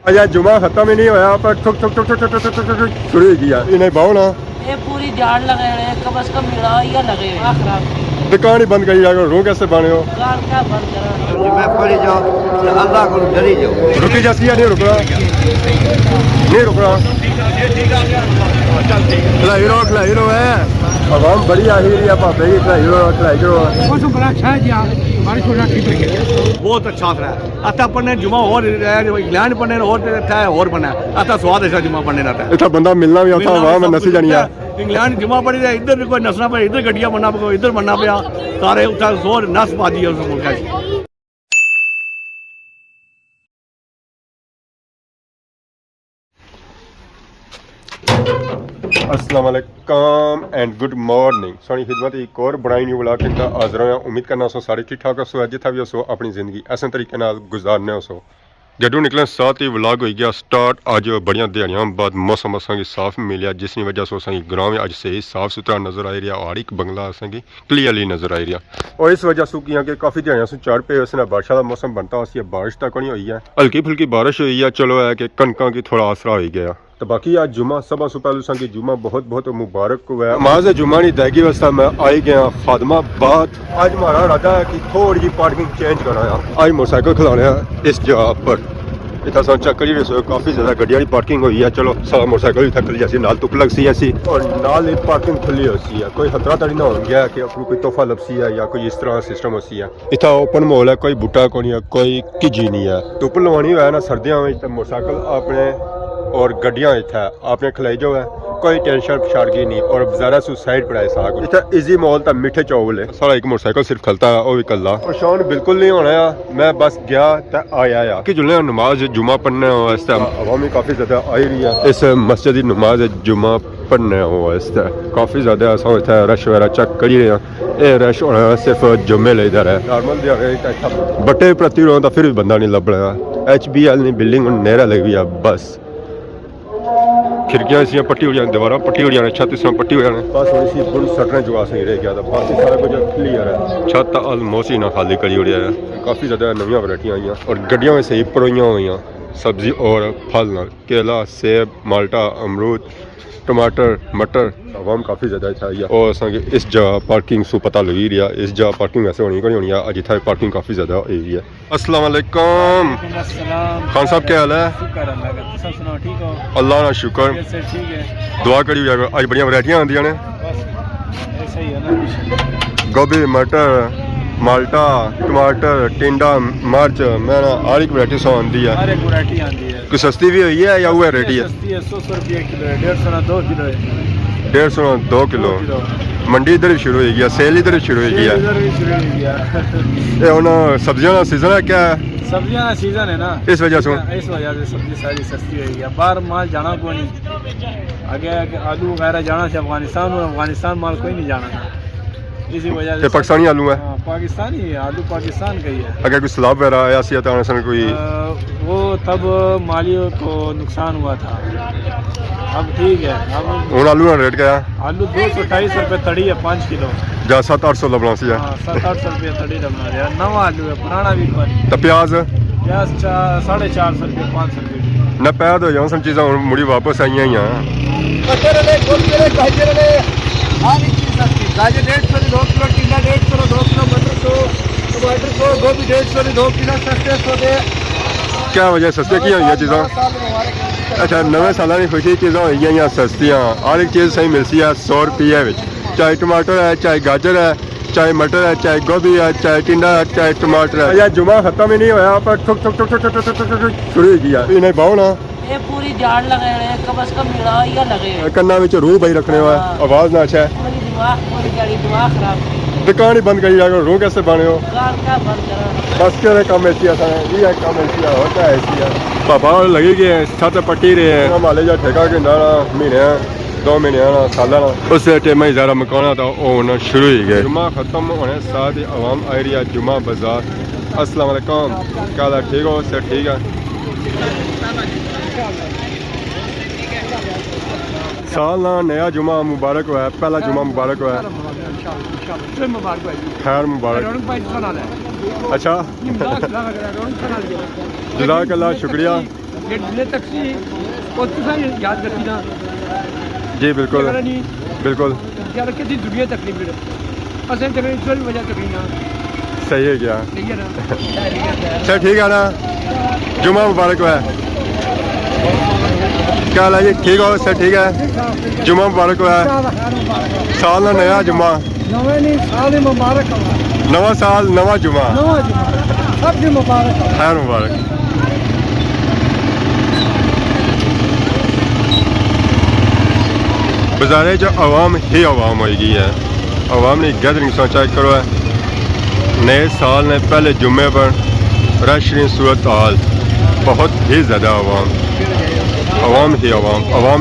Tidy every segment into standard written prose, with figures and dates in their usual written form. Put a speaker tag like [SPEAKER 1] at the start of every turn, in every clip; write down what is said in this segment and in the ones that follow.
[SPEAKER 1] अजय जुमा खत्म ही नहीं होया पर ठुक ठुक ठुक ठुक ठुक ठुक ठुक ठुक शुरू हो गया इन्हें बाहो ना
[SPEAKER 2] ये पूरी जाड़ लगे रहे कम से कम मिला या लगे हुए खराब
[SPEAKER 1] दुकान ही बंद करी जाकर रू कैसे बने हो
[SPEAKER 2] दुकान क्या बंद करा
[SPEAKER 3] मैं पड़ी जाओ अल्लाह को डरी जाओ
[SPEAKER 1] रुकी जैसी है नहीं रुक रहा नहीं रुक रहा खिलाई रो है आवाम बड़ी आ रही है पापे की खिलाई रो
[SPEAKER 4] बहुत अच्छा रहा अता पढ़ने जुमा और इंग्लैंड पढ़ने और बना अता स्वाद ऐसा जुमा पढ़ने रहता है
[SPEAKER 1] इतना बंदा मिलना भी आता वहां में नसी जानी है
[SPEAKER 4] इंग्लैंड जुमा पड़ी रहा इधर कोई नसना पे इधर गड्डियां बनना पे इधर बनना पे सारे उठा जोर नस बाजी है उस मुल्क की
[SPEAKER 1] अस्सलाम वालेकुम एंड गुड मॉर्निंग सोनी खिदमत एक और बनाई नहीं बुला के हाजिर होया उम्मीद करना सो सारे ठीक ठाक सो जिथा भी सो अपनी जिंदगी ऐसे तरीके नाल गुजारने सो जदों निकले साथ ही व्लॉग हो गया स्टार्ट अज बड़िया दिहाड़ियां बाद मौसम असेंगी साफ मिलिया जिसकी वजह से असेंगी ग्रां में अज सही साफ सुथरा नजर आई रहा हर एक बंगला असेंगी क्लियरली नजर आई रहा और इस वजह से कि काफ़ी दिहाड़ियां से चढ़ पे उसने बारिश का मौसम बनता उसी बारिश तक नहीं हुई है हल्की फुल्की बारिश हुई है चलो है कि कणकों की थोड़ा आसरा हो गया तो बाकी आज जुमा सब से पहले संगी जुमा बहुत बहुत मुबारक हुआ नमाज जुमा नहीं दैगी वास्ता मैं आई गया खादमाबाद आज हमारा इरादा है कि थोड़ी जी पार्किंग चेंज कराया आज मोटरसाइकिल खिलाने इस जगह पर इतना सा चक्कर ही काफ़ी ज़्यादा गड्डियां की पार्किंग हुई है चलो सारा मोटरसाइकिल भी थक जैसी नाल तुप लग सी ऐसी और नाल ही पार्किंग खुली हो सी है कोई खतरा तड़ी ना हो गया कि अपनी कोई तोहफा लपसी है या कोई इस तरह सिस्टम हो सी है इतना ओपन माहौल है कोई बूटा को नहीं है कोई किजी नहीं है धुप लवानी हुआ है ना सर्दियों में मोटरसाइकिल अपने और गड्डियां इतना आपने खिलाई जो है कोई टेंशन पछाड़गी नहीं और ज़रा सुसाइड पड़ा है सारा कुछ इतना इजी माहौल था मीठे चौल है सारा एक मोटरसाइकिल सिर्फ खलता है वो भी कल्ला और शौन बिल्कुल नहीं होना है मैं बस गया तो आया कि जुले नमाज जुमा पढ़ने वास्ते अवामी काफ़ी ज़्यादा आई रही है इस मस्जिद की नमाज जुमा पढ़ने वास्ते काफ़ी ज़्यादा असा इतना रश वगैरह चेक करी रहे हैं ये रश होना सिर्फ जुम्मे ले इधर है नॉर्मल बटे प्रति रोता फिर भी बंदा नहीं लभ रहा HBL ने बिल्डिंग नेरा लगी है बस खिड़कियां इसी पट्टी हो जाए दीवार पट्टी हो जाए छत इस पट्टी हो जाए बस थोड़ी सी बुल सटने जुआ सही रह गया था बाकी सारा कुछ क्लियर है छत अलमोस्ट ही ना खाली करी हो रहा है काफ़ी ज़्यादा नवी वैरायटियाँ आई और गड्डियां में सही परोइयाँ हुई सब्जी और फल न केला सेब माल्टा अमरूद टमाटर मटर आवाम काफ़ी ज़्यादा इतना आई है और असांखे इस जगह पार्किंग सू पता लगी रहा इस जगह पार्किंग वैसे होनी कोई होनी है अज इतना पार्किंग काफ़ी ज़्यादा हुई है अस्सलाम वालेकुम खान साहब क्या हाल है अल्लाह ना शुक्र दुआ करी अज बड़िया वैरायटियां आंदियां ने गोभी मटर माल्टा टमाटर टिंडा मिर्च मैं हर एक वैरायटी सौ आती है कोई सस्ती भी हुई है या वो रेडी है
[SPEAKER 4] 100 रुपये किलो है 150 2 किलो है
[SPEAKER 1] 150 2 किलो मंडी इधर शुरू हो गया सेल इधर शुरू हो गया ये हुन सब्जियों का सीजन है क्या
[SPEAKER 4] सब्जियां का सीजन है ना
[SPEAKER 1] इस वजह से
[SPEAKER 4] सब्जी सारी सस्ती हो गई बाहर माल जाना कोई नहीं आगे आलू वगैरह जाना से अफगानिस्तान माल कोई नहीं जाना था इसी वजह से
[SPEAKER 1] पाकिस्तानी आलू है
[SPEAKER 4] पाकिस्तानी आलू पाकिस्तान का ही है
[SPEAKER 1] अगर कोई सलाब वगैरह आया सी तो कोई
[SPEAKER 4] वो तब मालियों को नुकसान हुआ था अब ठीक है अब
[SPEAKER 1] हूँ आलू का रेट क्या है
[SPEAKER 4] आलू 228 रुपये तड़ी है 5 किलो
[SPEAKER 1] जा 700-800 लबना सी
[SPEAKER 4] 700-800 रुपये तड़ी लबना है नवा आलू है पुराना भी
[SPEAKER 1] तो प्याज
[SPEAKER 4] 450 रुपये 500 रुपये
[SPEAKER 1] न पैद हो जाऊँ सब चीज़ा मुड़ी वापस आई ही
[SPEAKER 3] गाजर 150 2 किलो टिंडा 150 2 किलो मटर 100 टमाटर 100 गोभी 150 2 किलो सस्ते 100 दे
[SPEAKER 1] क्या वजह सस्ते की हुई चीज़ा अच्छा नवे साल की खुशी चीज़ा हुई सस्तियाँ हर एक चीज़ सही मिलती है 100 रुपये चाहे टमाटर है चाहे गाजर है चाहे मटर है चाहे गोभी है चाहे टिंडा है चाहे टमाटर है यार जुमा खत्म ही नहीं होया पर ठुक ठुक ठुक ठुक ठुक शुरू हो गया इन्हें बाहो ना
[SPEAKER 2] ये पूरी जाड़ लगे रहे कम से कम मिला या लगे
[SPEAKER 1] कन्ना में रूह भाई रखने हुआ आवाज़ ना अच्छा है
[SPEAKER 2] दिमाग खराब
[SPEAKER 1] दुकान ही बंद करी जाकर रूह कैसे बने हो
[SPEAKER 2] दुकान क्या बंद करा
[SPEAKER 1] बस के काम ऐसी ये काम ऐसी होता है ऐसी है पापा लगी गए छत पट्टी रहे हैं माले जा ठेका के ना महीने 2 महीने ना साल उस टाइम ही ज़्यादा मकाना था वो होना शुरू ही गए जुमा ख़त्म होने साथ ही आवाम आ रही है जुमा बाजार अस्सलाम वालेकुम क्या हाल है ठीक हो सर ठीक है साल ना नया जुमा मुबारक हुआ है पहला जुमा मुबारक हुआ है खैर मुबारक अच्छा जज़ाकल्लाह शुक्रिया
[SPEAKER 3] ये जिले तक सी और तुसा याद रखी ना
[SPEAKER 1] जी बिल्कुल
[SPEAKER 3] नहीं
[SPEAKER 1] बिल्कुल
[SPEAKER 3] याद रखी थी दुनिया तक नहीं फिर असें चले इस वजह तक ना
[SPEAKER 1] सही है क्या
[SPEAKER 3] सही है ना
[SPEAKER 1] सर ठीक है ना जुमा मुबारक है क्या हाल है जी ठीक हो सर ठीक है जुमा मुबारक है साल ना नया जुमा
[SPEAKER 3] नवे नहीं साल मुबारक
[SPEAKER 1] नवा साल नवा जुमा
[SPEAKER 3] नवा सब दिन मुबारक
[SPEAKER 1] खैर मुबारक बाजारे जो आवाम ही आवाम होगी है आवाम ने गैदरिंग सोचा करो है नए साल ने पहले जुम्मे पर रश की सूरत हाल बहुत ही ज़्यादा आवाम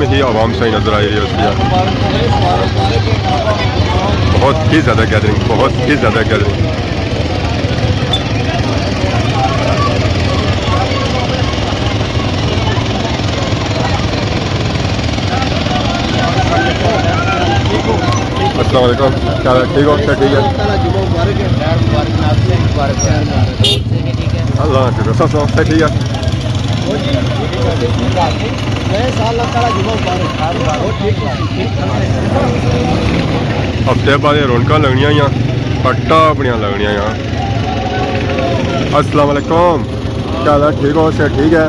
[SPEAKER 1] ही आवाम से ही नजर आई रही होती है बहुत ही ज़्यादा गैदरिंग अस्सलाम वालेकुम क्या हाल है ठीक हो सर ठीक है अल्लाह शुक्र सब सर ठीक है हफ्ते बाद रौनक लगनियां या पट्टा अपनियां लगनियां या अस्सलाम वालेकुम क्या हाल है ठीक हो सर ठीक है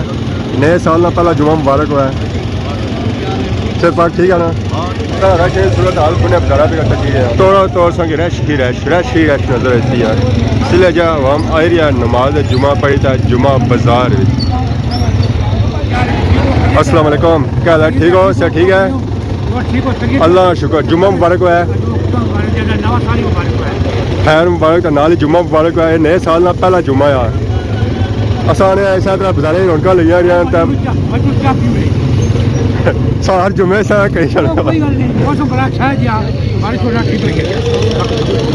[SPEAKER 1] नए साल ना पहला जुमा मुबारक हुआ है सर पर ठीक है ना रश सूरत हाल पुणे बजारा भी करता है तौर संग रश ही रश नजर आती है इसलिए जो आवाम आई रही है नमाज जुमा पढ़ी था जुमा बाजार अस्सलाम वालेकुम क्या हाल है ठीक हो सर ठीक है अल्लाह शुक्र जुम्मा मुबारक हुआ है खैर मुबारक का नाल ही जुम्मा मुबारक हुआ है नए साल ना पहला जुम्मा यार असाने ऐसा तरह बाजारे रौनक लिया तब हर जुम्मे से कहीं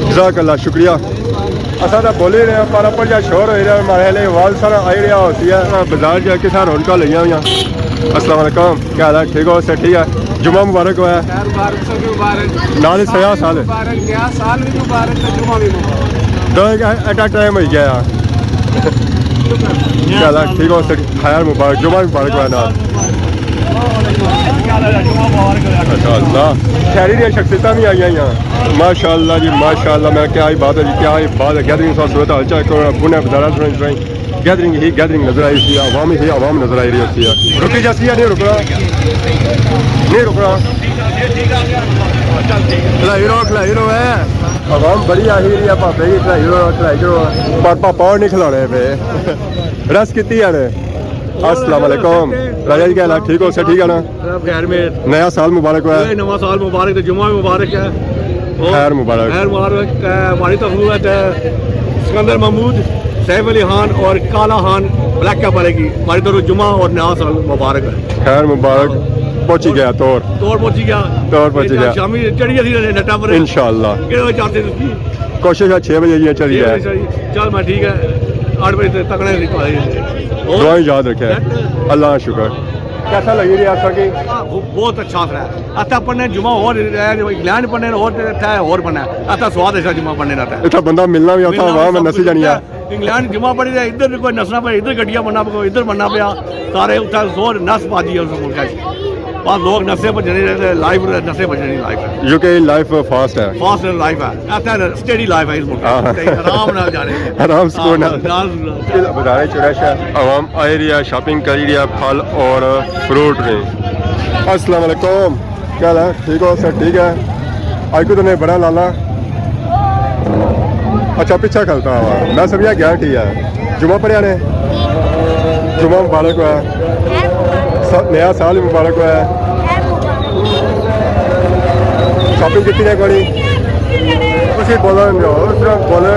[SPEAKER 1] जज़ाकल्लाह शुक्रिया असा तो बोल ही रहे पर अपन जहाँ शोर हो रहा है हमारे लिए आवाज़ सारा आई रहा होती है बाजार जाके सारा रौनक लिया हुई अस्सलाम वालेकुम क्या हाल है ठीक हो सर ठीक है जुम्मा मुबारक हुआ है नाल सया साल दो एट अ टाइम हो गया यार क्या हाल है ठीक हो सर खैर मुबारक जुम्मा मुबारक हुआ नाल माशाअल्लाह शहरी दी शख्सियत भी आई यहाँ माशाअल्लाह जी माशाअल्लाह मैं क्या ही बात है जी क्या ही बात है गैदरिंग साथ सूरत हाल चाहे पुणे बाजारा गैदरिंग नजर आई थी आवाम नजर आई रही होती है रुकी जैसी है नहीं रुकना खिलाई रो है आवाम बड़ी आ ही रही है पापे की खिलाई रो पर पापा और नहीं खिला रहे पे रस कितनी है अस्सलाम वालेकुम राजा जी क्या हाल ठीक हो सर ठीक है ना नया साल मुबारक हुआ है
[SPEAKER 3] नवा साल मुबारक जुम्मा मुबारक है
[SPEAKER 1] खैर मुबारक
[SPEAKER 3] हमारी तफरूत है सिकंदर महमूद सैफ अली खान और काला खान ब्लैक कैप वाले की हमारी तरफ जुम्मा और नया साल मुबारक है
[SPEAKER 1] खैर मुबारक पहुंची गया तौर
[SPEAKER 3] पहुंची गया शामी चढ़ी नटा पर
[SPEAKER 1] इंशाअल्लाह
[SPEAKER 3] चाहते
[SPEAKER 1] कोशिश है 6 बजे ये चली है
[SPEAKER 3] चल मैं ठीक है 8 बजे तक
[SPEAKER 1] दुआ याद रखे अल्लाह शुक्र कैसा लगी रही आपका की
[SPEAKER 3] बहुत अच्छा है अच्छा पढ़ने जुमा और इंग्लैंड पढ़ने और पढ़ना अच्छा स्वाद ऐसा जुमा पढ़ने रहता है
[SPEAKER 1] इतना बंदा मिलना भी होता वहाँ में नसी जानी है
[SPEAKER 3] इंग्लैंड जुमा पढ़ी रहा इधर कोई नसना पे इधर गड्डियाँ बनना पे इधर बनना पे सारे उत्था जोर नस बाजी है उस मुल्क पास लोग नशे पर जने रहते लाइफ नशे पर जनी लाइफ है
[SPEAKER 1] यूके लाइफ फास्ट है
[SPEAKER 3] लाइफ है ऐसा स्टेडी लाइफ है इस मुल्क आराम ना जाने
[SPEAKER 1] आराम सुकून बाजारे चुराशा आवाम आई रही है शॉपिंग कर रही है फल और फ्रूट में अस्सलाम वालेकुम क्या हाल है ठीक हो सर ठीक है आज को तो नहीं बड़ा लाला अच्छा पीछा खलता हुआ मैं समझा गया ठीक है जुमा पढ़िया ने जुमा मुबारक हुआ नया साल मुबारक हुआ है शॉपिंग कितनी है बड़ी कुछ बोलो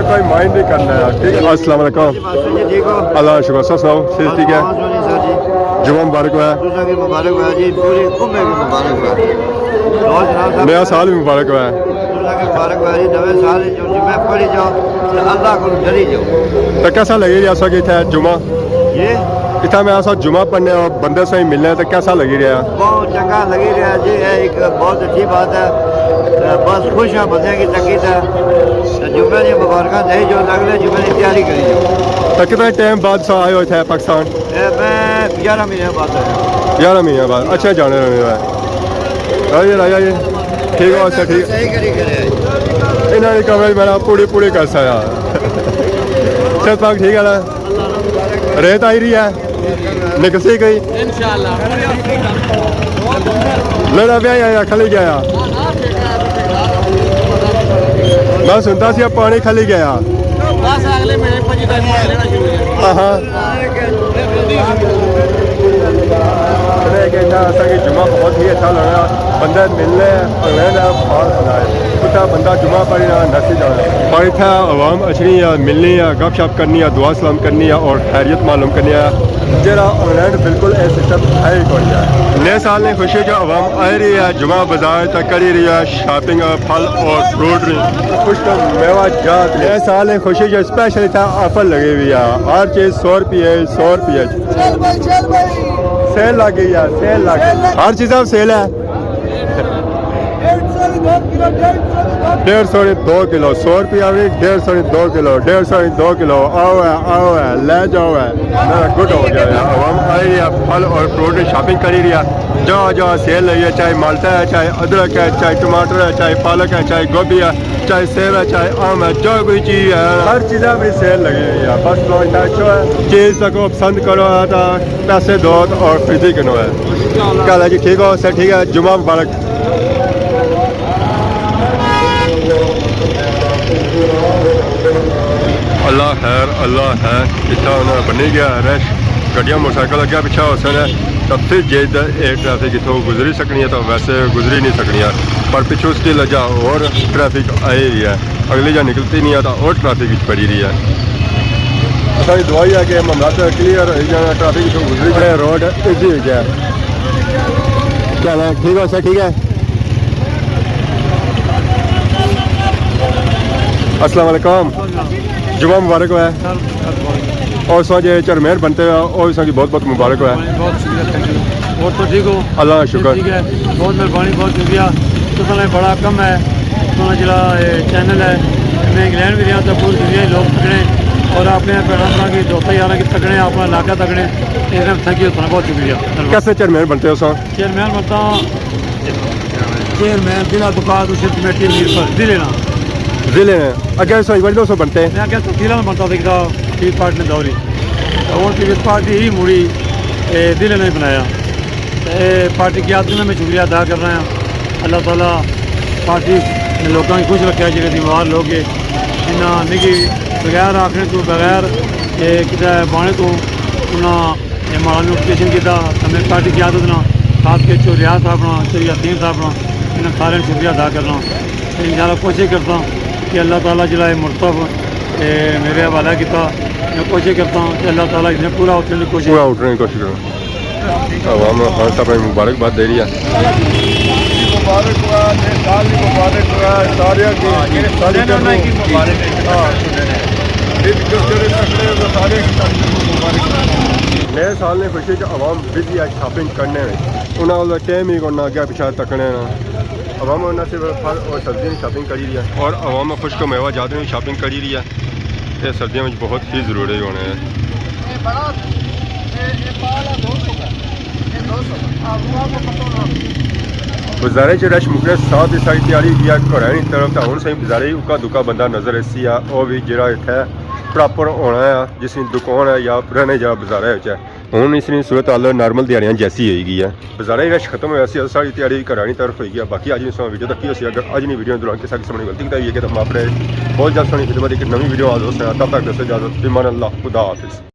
[SPEAKER 1] कोई माइंड नहीं करना है ठीक है अस्सलाम वालेकुम अल्लाह शुक्र सब सुनाओ ठीक है जुमा मुबारक हुआ है नया साल भी मुबारक हुआ है तो कैसा लगे ऐसा कि था जुमा इतना मैं ऐसा जुमा पढ़ने और बंदे से ही मिलने तो कैसा लगी रहा?
[SPEAKER 5] बहुत चंगा लगी रहा जी, है एक बहुत अच्छी बात है। बस खुश हाँ बंदे की तकी था जुम्मे की मुबारक दे जो अगले जुम्मे की तैयारी करी जो।
[SPEAKER 1] तो कितने टाइम बाद से आए हुए थे पाकिस्तान?
[SPEAKER 5] मैं 11 महीने बाद आया।
[SPEAKER 1] 11 महीने बाद। अच्छा जाने रहने हुआ है राजा जी, ठीक हो? अच्छा ठीक
[SPEAKER 5] सही करी करे
[SPEAKER 1] इन्होंने कमरे मेरा पूरी पूरी कर सा यार। चल पाक ठीक है ना? रेत आई रही है निकसी गई लड़ा भी आया खली गया मैं सुनता सी पानी खली गया। जुमा बहुत ही अच्छा लगा बंदे मिलने कुत्ता बंदा जुमा पढ़ी नसी जाना और इतना आवाम अचनी है मिलनी है गप शप करनी है दुआ सलाम करनी है और खैरियत मालूम करनी है जरा इंग्लैंड बिल्कुल ए सिस्टम है ही कोई है। नए साल ने खुशी जो आवाम आ रही है जुमा बाजार तक करी रही है शॉपिंग फल और फ्रूट कुछ तो मेवा जात। नए साल ने खुशी जो स्पेशल था ऑफर लगी हुई है हर चीज़ 100 रुपये 100 रुपये सेल लग गई है सेल लग गई हर चीज़ अब सेल है 150 2 किलो 100 रुपया भी 150 2 किलो 150 2 किलो आओ है ले जाओ है गुड हो गया यार। आवाम आई है फल और फ्रूट की शॉपिंग करी रही है जहाँ सेल लगी है चाहे माल्टा है चाहे अदरक है चाहे टमाटर है चाहे पालक है चाहे गोभी है चाहे सेब है चाहे आम है जो कोई चीज़ है हर चीज़ में सेल लगी हुई है। बस लोग है चीज़ को पसंद करो तो पैसे दो और फ्रिजी किनो है क्या जी ठीक हो सर ठीक है जुमा मुबारक। अल्लाह है इतना उन्होंने बनी गया रश गड्डियाँ मोटरसाइकिल अगर पिछा हो सकता है तब फिर जे ट्रैफिक इतों गुजरी सकनी है तो वैसे गुजरी नहीं सकनी है पर पिछू स्टिल जा और ट्रैफिक आई रही है अगली जा निकलती नहीं है तो और ट्रैफिक पड़ी रही है। सारी दुआई है कि मामला क्लियर ट्रैफिक इतों गुजरी है रोड ईजी हो गया चल ठीक है सर ठीक है। अस्सलाम वालेकुम जुमा मुबारक है और जो चरमेर बनते हैं और इसकी बहुत बहुत मुबारक है।
[SPEAKER 3] बहुत शुक्रिया थैंक यू और तो ठीक हो
[SPEAKER 1] अल्लाह का शुक्र
[SPEAKER 3] ठीक है बहुत मेहरबानी बहुत शुक्रिया तुम बड़ा कम है तुम्हारा जरा चैनल है मैं इंग्लैंड भी रहा तो पूरी दुनिया लोग तकने और अपने भैन की दोस्त यार की तकने अपना इलाका तकने इसमें थैंक यू बहुत शुक्रिया।
[SPEAKER 1] कैसे चरमेर बनते हो सर?
[SPEAKER 3] चेयरमैन बनता चेयरमैन जिला दुकान उस कमेटी मीरपुर
[SPEAKER 1] जिले में अगर सो बड़ी 200 बनते हैं
[SPEAKER 3] मैं क्या तब्दीला में बनता देखता पीस पार्टी ने दौरी और पीस पार्टी ही मुड़ी दिल ने बनाया पार्टी की आदमी में शुक्रिया अदा कर रहे हैं अल्लाह ताला पार्टी ने लोगों की खुश रखे जो बीमार लोग इन्ना निकी बगैर आखने तो बगैर कि बाने तो उन्हें माड़ा नोटिफिकेशन किया मेरी पार्टी की आदत ना खास के चो रियाज साहब ना चो यासीन साहब ना इन्हें सारे शुक्रिया अदा करना इंशाल्लाह कोशिश करता कि अल्लाह ताला जिला मुर्तब मेरे हवाला किया मैं कोशिश करता हूँ कि अल्लाह ताला इन्हें पूरा उठने की कोशिश
[SPEAKER 1] पूरा उठने की कोशिश करो। आवाम खान साहब मुबारकबाद दे रही है मुबारक हुआ साल मुबारक हुआ नए साल ने खुशी जो आवाम बिजी है शॉपिंग करने में उन्होंने टाइम ही करना अगर पिछा तकने ना आवाम उन्हें सिर्फ फल और सब्जियों की शॉपिंग करी रही है और आवाम खुश को मेवा ज़्यादा शॉपिंग करी रही है ये सर्दियों में बहुत ही ज़रूरी होने हैं। बाजारे च रश मुकने साथ ही सारी तैयारी की घरानी तरफ तो हूँ सही बाजारे उका दुका बंदा नजर ऐसी है वह भी जरा इतना प्रॉपर होना है जिसकी दुकान है या पुराने जा बाजारे है हूँ इसकी सूरत हाल नॉर्मल दिहाड़ियाँ जैसी होगी है बाजारे रश खत्म होया सी सारी तैयारी घरानी तरफ होगी है बाकी अज नहीं वीडियो तक की अगर अज नहीं वीडियो दौरान किसी किस्म की गलती बताई है कि हम अपने बहुत जल्द सोनी खिदमत एक नवी वीडियो आ दोस्त तब तक दस इजाजत ईमान अल्लाह खुदा हाफिज़।